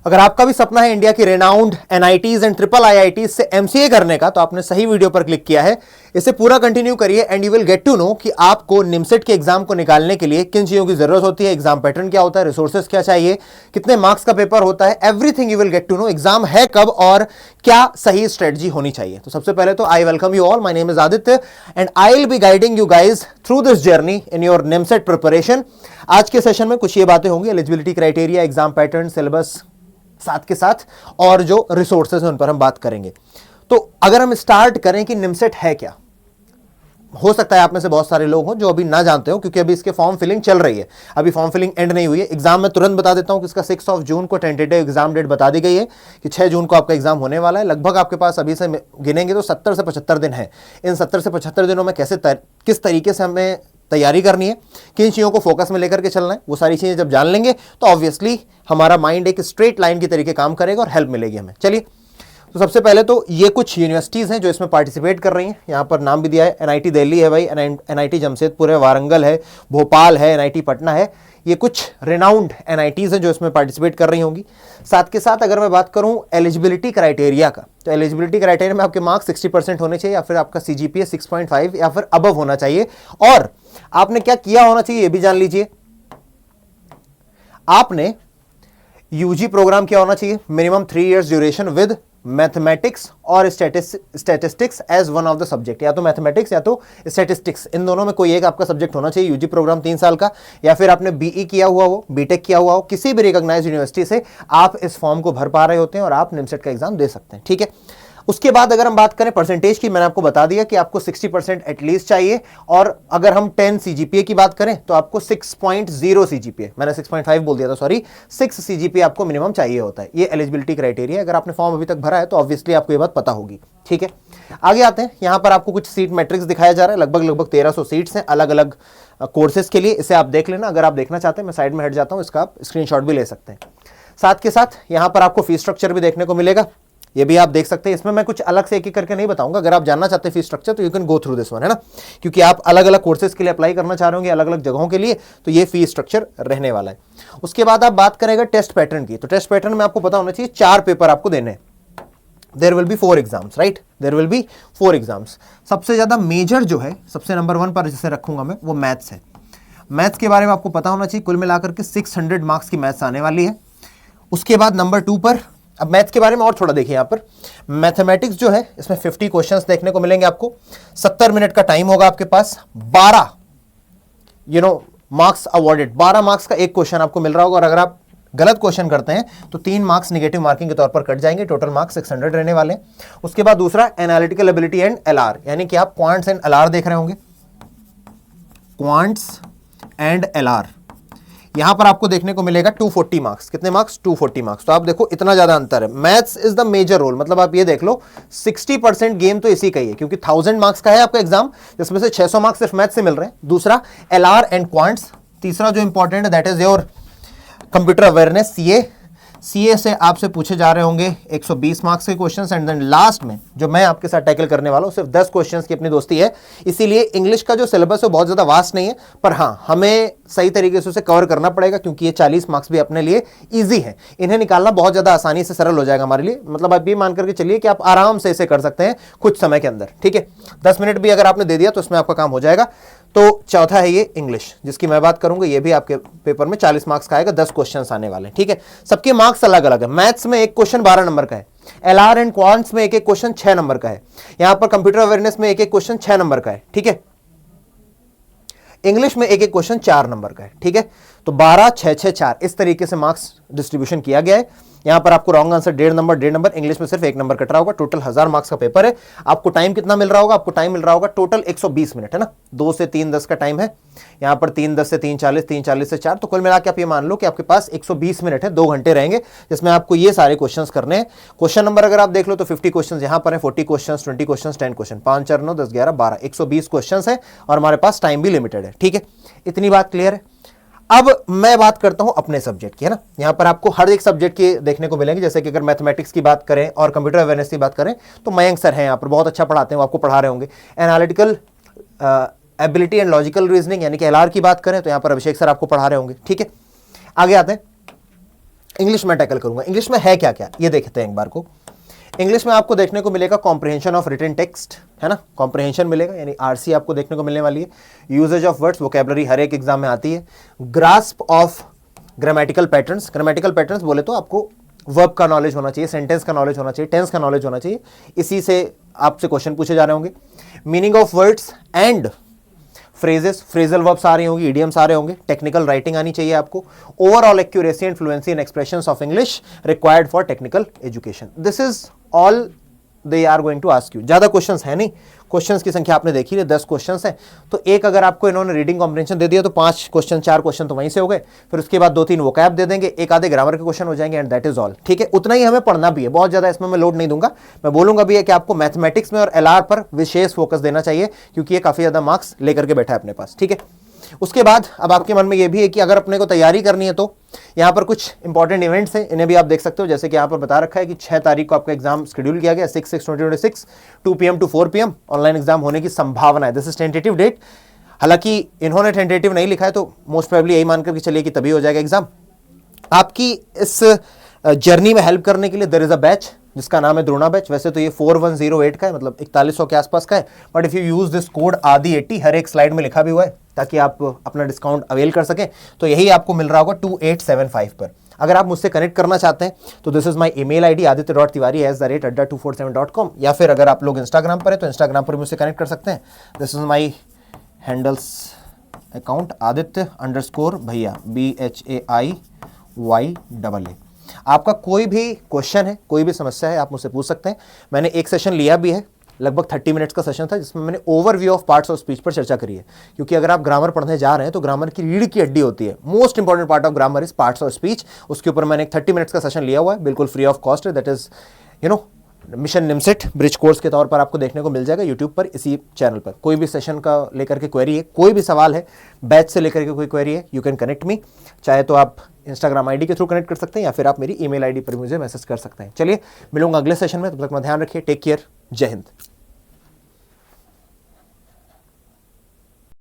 अगर आपका भी सपना है इंडिया की renowned NITs and triple IITs से एमसीए करने का, तो आपने सही वीडियो पर क्लिक किया है। इसे पूरा कंटिन्यू करिए and you will get to know कि आपको निमसेट के एग्जाम को निकालने के लिए किन चीजों की जरूरत होती है, एग्जाम पैटर्न क्या होता है, रिसोर्सेज क्या चाहिए, कितने मार्क्स का पेपर होता है, everything you will get to know. Exam है कब और क्या सही स्ट्रेटजी होनी चाहिए। तो सबसे पहले तो I welcome you all, my name is Aditya and I will be guiding you guys through this journey in your NIMCET preparation. आज के सेशन में कुछ ये बातें होंगी, eligibility criteria, exam pattern, syllabus, साथ के साथ और जो रिसोर्सेज हैं उन पर हम बात करेंगे। तो अगर हम स्टार्ट करें कि निमसेट है क्या, हो सकता है आप में से बहुत सारे लोग हों जो अभी ना जानते हो, क्योंकि अभी इसके फॉर्म फिलिंग चल रही है, अभी फॉर्म फिलिंग एंड नहीं हुई है। एग्जाम में तुरंत बता देता हूं कि इसका 6 जून को टेंटेटिव एग्जाम डेट बता दी गई है कि 6 जून को आपका एग्जाम होने वाला है। लगभग आपके पास अभी से गिनेंगे तो 70 से 75 दिन है। इन 70 से 75 दिनों में किस तरीके से हमें तैयारी करनी है, किन चीज़ों को फोकस में लेकर के चलना है, वो सारी चीज़ें जब जान लेंगे तो ऑब्वियसली हमारा माइंड एक स्ट्रेट लाइन की तरीके काम करेगा और हेल्प मिलेगी हमें। चलिए, तो सबसे पहले तो ये कुछ यूनिवर्सिटीज़ हैं जो इसमें पार्टिसिपेट कर रही हैं। यहाँ पर नाम भी दिया है, एनआईटी दिल्ली है भाई, एनआईटी जमशेदपुर है, वारंगल है, भोपाल है, एनआईटी पटना है। ये कुछ रिनाउंड एनआईटीज़ हैं जो इसमें पार्टिसिपेट कर रही होंगी। साथ के साथ अगर मैं बात करूं एलिजिबिलिटी क्राइटेरिया का, तो एलिजिबिलिटी क्राइटेरिया में आपके मार्क्स 60% होने चाहिए, या फिर आपका सीजीपीए 6.5 या फिर अबव होना चाहिए। और आपने क्या किया होना चाहिए ये भी जान लीजिए। आपने यूजी प्रोग्राम किया होना चाहिए, minimum 3 years duration with mathematics और statistics as one of the subject. या तो मैथमेटिक्स या तो स्टैटिस्टिक्स, इन दोनों में कोई एक आपका सब्जेक्ट होना चाहिए। यूजी प्रोग्राम 3 साल का, या फिर आपने बीई किया हुआ हो, बीटेक किया हुआ हो, किसी भी रिकॉग्नाइज्ड यूनिवर्सिटी से आप इस फॉर्म को भर पा रहे होते हैं और आप निमसेट का एग्जाम दे सकते हैं। ठीक है, उसके बाद अगर हम बात करें परसेंटेज की, मैंने आपको बता दिया कि आपको 60% एटलीस्ट चाहिए। और अगर हम 10 सीजीपीए की बात करें तो आपको 6.0 सीजीपीए, मैंने 6.5 बोल दिया था, सॉरी, 6 सीजीपीए आपको मिनिमम चाहिए होता है। ये एलिजिबिलिटी क्राइटेरिया। अगर आपने फॉर्म अभी तक भरा है तो ऑब्वियसली आपको ये बात पता होगी। ठीक है, आगे आते हैं। यहां पर आपको कुछ सीट मैट्रिक्स दिखाया जा रहा है, लगभग 1300 सीट्स हैं अलग अलग कोर्सेज के लिए। इसे आप देख लेना, अगर आप देखना चाहते हैं। मैं साइड में हट जाता हूं, इसका आप स्क्रीनशॉट भी ले सकते हैं। साथ के साथ यहां पर आपको फीस स्ट्रक्चर भी देखने को मिलेगा, ये भी आप देख सकते हैं। इसमें मैं कुछ अलग से एक एक करके नहीं बताऊंगा। अगर आप जानना चाहते हैं फीस स्ट्रक्चर तो you can go through this one, है ना, क्योंकि आप अलग अलग कोर्सेज के लिए अप्लाई करना चाह रहे होंगे अलग अलग जगहों के लिए, तो ये फीस स्ट्रक्चर रहने वाला है। उसके बाद आप बात करेंगे टेस्ट पैटर्न की, तो टेस्ट पैटर्न में आपको पता होना चाहिए 4 पेपर आपको देने हैं। There will be 4 exams, right, there will be 4 exams. सबसे ज्यादा मेजर जो है, सबसे नंबर 1 पर जिसे रखूंगा मैं, वो मैथ्स है। मैथ्स के बारे में आपको पता होना चाहिए, कुल मिलाकर के 600 मार्क्स की मैथ्स आने वाली है। उसके बाद नंबर 2 पर, अब मैथ्स के बारे में और थोड़ा देखिए, यहां पर मैथमेटिक्स जो है इसमें 50 क्वेश्चंस देखने को मिलेंगे आपको। 70 मिनट का टाइम होगा आपके पास। 12 मार्क्स अवॉर्डेड, 12 मार्क्स का एक क्वेश्चन आपको मिल रहा होगा। और अगर आप गलत क्वेश्चन करते हैं तो 3 मार्क्स नेगेटिव मार्किंग के तौर पर कट जाएंगे। टोटल मार्क्स 600 रहने वाले हैं। उसके बाद दूसरा एनालिटिकल एबिलिटी एंड एलआर, यानी कि आप क्वांट्स एंड एलआर देख रहे होंगे, क्वांट्स एंड एलआर। यहां पर आपको देखने को मिलेगा 240 मार्क्स। कितने मार्क्स? 240 मार्क्स। तो आप देखो इतना ज्यादा अंतर है। Maths is the major role, मतलब आप ये देख लो 60% गेम तो इसी का ही है, क्योंकि 1000 मार्क्स का है आपका एग्जाम, जिसमें से 600 मार्क्स सिर्फ मैथ्स से मिल रहे हैं। दूसरा एलआर एंड क्वांट्स। तीसरा जो इंपॉर्टेंट है that is your computer awareness, CA से आपसे पूछे जा रहे होंगे 120 मार्क्स के क्वेश्चंस। एंड देन लास्ट में जो मैं आपके साथ टैकल करने वाला हूं, सिर्फ 10 क्वेश्चंस की अपनी दोस्ती है। इसीलिए इंग्लिश का जो सिलेबस है बहुत ज्यादा वास्ट नहीं है, पर हाँ हमें सही तरीके से उसे कवर करना पड़ेगा, क्योंकि ये 40 मार्क्स भी अपने लिए ईजी है। इन्हें निकालना बहुत ज्यादा आसानी से सरल हो जाएगा हमारे लिए। मतलब आप ये मान करके चलिए कि आप आराम से इसे कर सकते हैं कुछ समय के अंदर। ठीक है, 10 मिनट भी अगर आपने दे दिया तो इसमें आपका काम हो जाएगा। तो चौथा है ये इंग्लिश, जिसकी मैं बात करूंगा। ये भी आपके पेपर में 40 मार्क्स का आएगा, 10 क्वेश्चंस आने वाले हैं। ठीक है, सबके मार्क्स अलग अलग है। मैथ्स में एक क्वेश्चन 12 नंबर का है, एलआर एंड क्वांट्स में एक एक क्वेश्चन 6 नंबर का है, यहां पर कंप्यूटर अवेयरनेस में एक एक क्वेश्चन 6 नंबर का है। ठीक है, इंग्लिश में एक एक क्वेश्चन 4 नंबर का है। ठीक है, तो 12 6 6 4 इस तरीके से मार्क्स डिस्ट्रीब्यूशन किया गया है। यहां पर आपको रॉन्ग आंसर 1.5 नंबर, इंग्लिश में सिर्फ 1 नंबर कट रहा होगा। टोटल 1000 मार्क्स का पेपर है। आपको टाइम कितना मिल रहा होगा? आपको टाइम मिल रहा होगा टोटल 120 मिनट, है ना। 2 से 3:10 का टाइम है, यहां पर 3:10 से 3:40, 3:40 से 4, तो कुल मिला के आप ये मान लो कि आपके पास 120 मिनट है, 2 घंटे रहेंगे, जिसमें आपको ये सारे क्वेश्चंस करने हैं। क्वेश्चन नंबर अगर आप देख लो तो 50 क्वेश्चंस यहां पर है, 40 क्वेश्चंस, 20 क्वेश्चंस, 10 क्वेश्चन, 5 4 9 10 11 12, 120 क्वेश्चंस है और हमारे पास टाइम भी लिमिटेड है। ठीक है, इतनी बात क्लियर है। अब मैं बात करता हूं अपने सब्जेक्ट की, है ना। यहां पर आपको हर एक सब्जेक्ट के देखने को मिलेंगे, जैसे कि अगर मैथमेटिक्स की बात करें और कंप्यूटर अवेयरनेस की बात करें तो मयंक सर हैं यहां पर, बहुत अच्छा पढ़ाते हैं, वो आपको पढ़ा रहे होंगे। Analytical ability and logical reasoning यानी कि एलआर की बात करें तो यहां पर अभिषेक सर आपको पढ़ा रहे होंगे। ठीक है, आगे आते हैं। इंग्लिश में टैकल करूंगा। इंग्लिश में है क्या क्या ये देखते हैं एक बार को। इंग्लिश में आपको देखने को मिलेगा कॉम्प्रिहेंशन ऑफ रिटन टेक्स्ट, है ना, कॉम्प्रिहेंशन मिलेगा, यानी आरसी आपको देखने को मिलने वाली है। यूजेज ऑफ वर्ड्स, वोकैबुलरी हर एक एग्जाम में आती है। Grasp of grammatical patterns, grammatical patterns बोले तो आपको वर्ब का नॉलेज होना चाहिए, सेंटेंस का नॉलेज होना चाहिए, टेंस का नॉलेज होना चाहिए, इसी से आपसे क्वेश्चन पूछे जा रहे होंगे। Meaning of words and phrases, phrasal verbs आ रही होंगी, इडियम्स आ रहे होंगे, टेक्निकल राइटिंग आनी चाहिए आपको। Overall accuracy and fluency in expressions of English required for technical education. This is all they are going to ask you. ज्यादा questions है नहीं, क्वेश्चंस की संख्या आपने देखी है, 10 क्वेश्चंस हैं, तो एक अगर आपको इन्होंने रीडिंग कॉम्प्रिहेंशन दे दिया तो 5 क्वेश्चन, 4 क्वेश्चन तो वहीं से हो गए, फिर उसके बाद 2-3 वोकैब दे देंगे, एक आधे ग्रामर के क्वेश्चन हो जाएंगे, एंड दैट इज ऑल। ठीक है, उतना ही हमें पढ़ना भी है, बहुत ज्यादा इसमें मैं लोड नहीं दूंगा। मैं बोलूंगा भी है कि आपको मैथमेटिक्स में और एलआर पर विशेष फोकस देना चाहिए, क्योंकि ये काफी ज्यादा मार्क्स लेकर के बैठा है अपने पास। ठीक है, उसके बाद अब आपके मन में ये भी है कि अगर अपने को तैयारी करनी है तो यहाँ पर कुछ इंपॉर्टेंट इवेंट्स हैं, इन्हें भी आप देख सकते हो। जैसे कि यहाँ पर बता रखा है कि 6 तारीख को आपका एग्जाम शेड्यूल किया गया, 6/6/2026 2 PM to 4 PM online exam होने की संभावना है। दिस इज टेंटेटिव डेट, हालांकि इन्होंने टेंटेटिव नहीं लिखा है, तो मोस्ट प्रोबेबली यही मानकर के चलिए कि तभी हो जाएगा एग्जाम। आपकी इस जर्नी में हेल्प करने के लिए देयर इज अ बैच जिसका नाम है द्रोणा बैच। वैसे तो ये 4108 का है, मतलब 4100 के आसपास का है, but if you use this code ADI80, हर एक स्लाइड में लिखा भी हुआ है ताकि आप अपना डिस्काउंट अवेल कर सकें, तो यही आपको मिल रहा होगा 2875 पर। अगर आप मुझसे कनेक्ट करना चाहते हैं तो this is my email ID aditya.tiwari@247.com, या फिर अगर आप लोग इंस्टाग्राम पर है तो इंस्टाग्राम पर मुझसे कनेक्ट कर सकते हैं। This is my handles account Aditya_भैया BHAIYAA। आपका कोई भी क्वेश्चन है, कोई भी समस्या है, आप मुझसे पूछ सकते हैं। मैंने एक सेशन लिया भी है, लगभग 30 मिनट्स का सेशन था, जिसमें मैंने overview of parts of speech पर चर्चा करी है। क्योंकि अगर आप ग्रामर पढ़ने जा रहे हैं तो ग्रामर की रीढ़ की हड्डी होती है, most important part of grammar is parts of speech. उसके ऊपर मैंने एक 30 मिनट्स का सेशन लिया हुआ है, बिल्कुल फ्री ऑफ कॉस्ट है। That is mission NIMCET bridge course के तौर पर आपको देखने को मिल जाएगा यूट्यूब पर, इसी चैनल पर। कोई भी सेशन का लेकर के क्वेरी है, कोई भी सवाल है, बैच से लेकर के कोई क्वेरी है, यू कैन कनेक्ट मी। चाहे तो आप इंस्टाग्राम आईडी के थ्रू कनेक्ट कर सकते हैं, या फिर आप मेरी ईमेल आईडी पर मुझे मैसेज कर सकते हैं। चलिए मिलूंगा अगले सेशन में, तब तक अपना ध्यान रखिए, टेक केयर, जय हिंद।